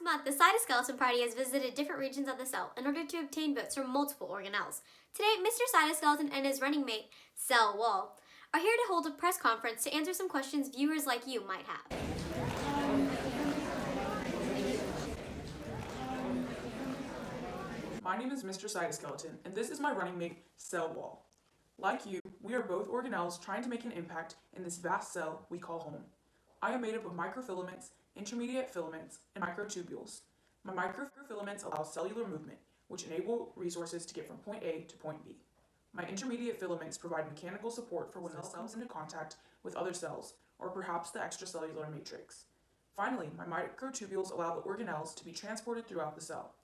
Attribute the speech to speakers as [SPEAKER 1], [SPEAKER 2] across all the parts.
[SPEAKER 1] month, the Cytoskeleton Party has visited different regions of the cell in order to obtain votes from multiple organelles. Today, Mr. Cytoskeleton and his running mate, Cell Wall, are here to hold a press conference to answer some questions viewers like you might have.
[SPEAKER 2] My name is Mr. Cytoskeleton, and this is my running mate, Cell Wall. Like you, we are both organelles trying to make an impact in this vast cell we call home. I am made up of microfilaments, intermediate filaments, and microtubules. My microfilaments allow cellular movement, which enable resources to get from point A to point B. My intermediate filaments provide mechanical support for when the cell comes into contact with other cells, or perhaps the extracellular matrix. Finally, my microtubules allow the organelles to be transported throughout the cell.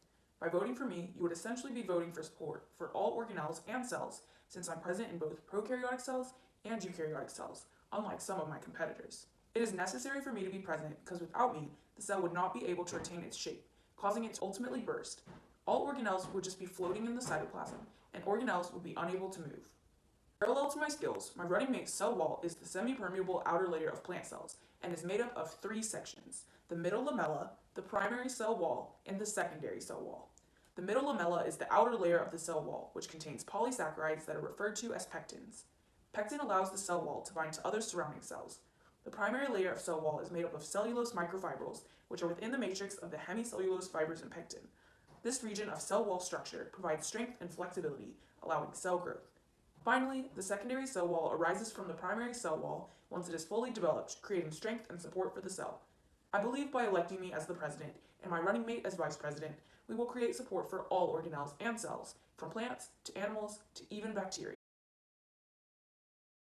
[SPEAKER 2] By voting for me, you would essentially be voting for support for all organelles and cells, since I'm present in both prokaryotic cells and eukaryotic cells, unlike some of my competitors. It is necessary for me to be present because without me, the cell would not be able to retain its shape, causing it to ultimately burst. All organelles would just be floating in the cytoplasm, and organelles would be unable to move. Parallel to my skills, my running mate cell wall is the semi-permeable outer layer of plant cells, and is made up of three sections: the middle lamella, the primary cell wall, and the secondary cell wall. The middle lamella is the outer layer of the cell wall, which contains polysaccharides that are referred to as pectins. Pectin allows the cell wall to bind to other surrounding cells. The primary layer of cell wall is made up of cellulose microfibrils, which are within the matrix of the hemicellulose fibers and pectin. This region of cell wall structure provides strength and flexibility, allowing cell growth. Finally, the secondary cell wall arises from the primary cell wall once it is fully developed, creating strength and support for the cell. I believe by electing me as the president and my running mate as vice president, we will create support for all organelles and cells, from plants to animals to even bacteria.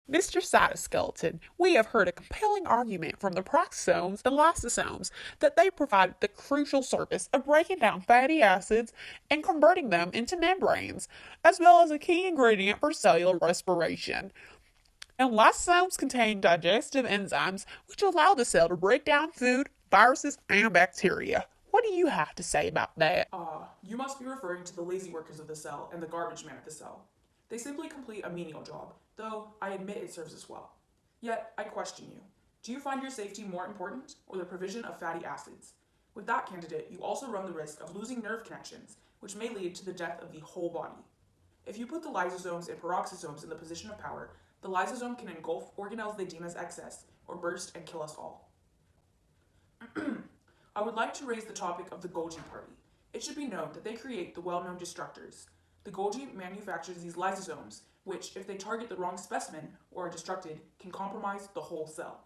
[SPEAKER 3] Mr. Cytoskeleton, we have heard a compelling argument from the peroxisomes and lysosomes that they provide the crucial service of breaking down fatty acids and converting them into membranes, as well as a key ingredient for cellular respiration. And lysosomes contain digestive enzymes which allow the cell to break down food, viruses, and bacteria. What do you have to say about that?
[SPEAKER 2] You must be referring to the lazy workers of the cell and the garbage man at the cell. They simply complete a menial job, though I admit it serves us well. Yet, I question you. Do you find your safety more important, or the provision of fatty acids? With that candidate, you also run the risk of losing nerve connections, which may lead to the death of the whole body. If you put the lysosomes and peroxisomes in the position of power, the lysosome can engulf organelles they deem as excess, or burst and kill us all. I would like to raise the topic of the Golgi party. It should be known that they create the well-known destructors. The Golgi manufactures these lysosomes, which, if they target the wrong specimen or are destructed, can compromise the whole cell.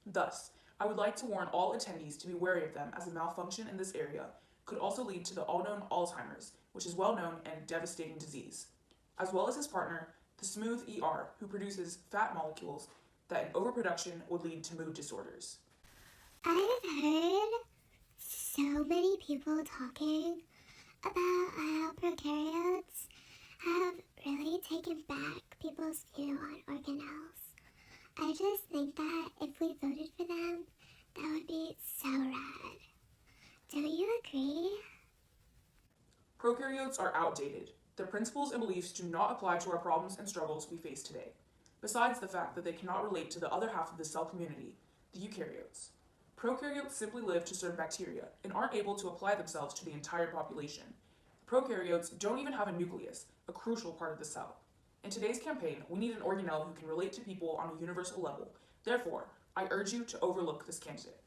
[SPEAKER 2] Thus, I would like to warn all attendees to be wary of them, as a malfunction in this area could also lead to the all-known Alzheimer's, which is well-known and devastating disease, as well as his partner, the smooth ER, who produces fat molecules that in overproduction would lead to mood disorders.
[SPEAKER 4] I've heard so many people talking about how prokaryotes have really taken back people's view on organelles. I just think that if we voted for them, that would be so rad. Do you agree?
[SPEAKER 2] Prokaryotes are outdated. Their principles and beliefs do not apply to our problems and struggles we face today, besides the fact that they cannot relate to the other half of the cell community, the eukaryotes. Prokaryotes simply live to serve bacteria and aren't able to apply themselves to the entire population. Prokaryotes don't even have a nucleus, a crucial part of the cell. In today's campaign, we need an organelle who can relate to people on a universal level. Therefore, I urge you to overlook this candidate.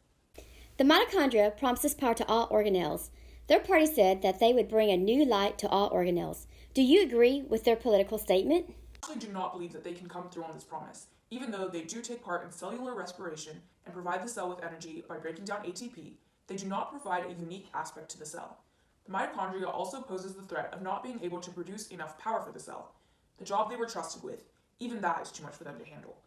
[SPEAKER 5] The mitochondria promises power to all organelles. Their party said that they would bring a new light to all organelles. Do you agree with their political statement?
[SPEAKER 2] I actually do not believe that they can come through on this promise, even though they do take part in cellular respiration and provide the cell with energy by breaking down ATP. They do not provide a unique aspect to the cell. The mitochondria also poses the threat of not being able to produce enough power for the cell. The job they were trusted with, even that is too much for them to handle.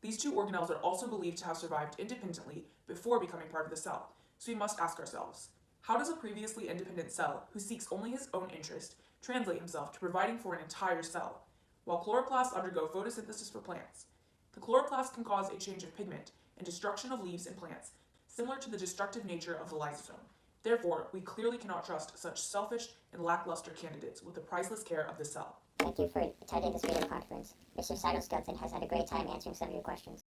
[SPEAKER 2] These two organelles are also believed to have survived independently before becoming part of the cell, so we must ask ourselves, how does a previously independent cell, who seeks only his own interest, translate himself to providing for an entire cell? While chloroplasts undergo photosynthesis for plants, the chloroplast can cause a change of pigment and destruction of leaves and plants, similar to the destructive nature of the lysosome. Therefore, we clearly cannot trust such selfish and lackluster candidates with the priceless care of the cell.
[SPEAKER 6] Thank you for attending this video conference. Mr. Cytoskeleton has had a great time answering some of your questions.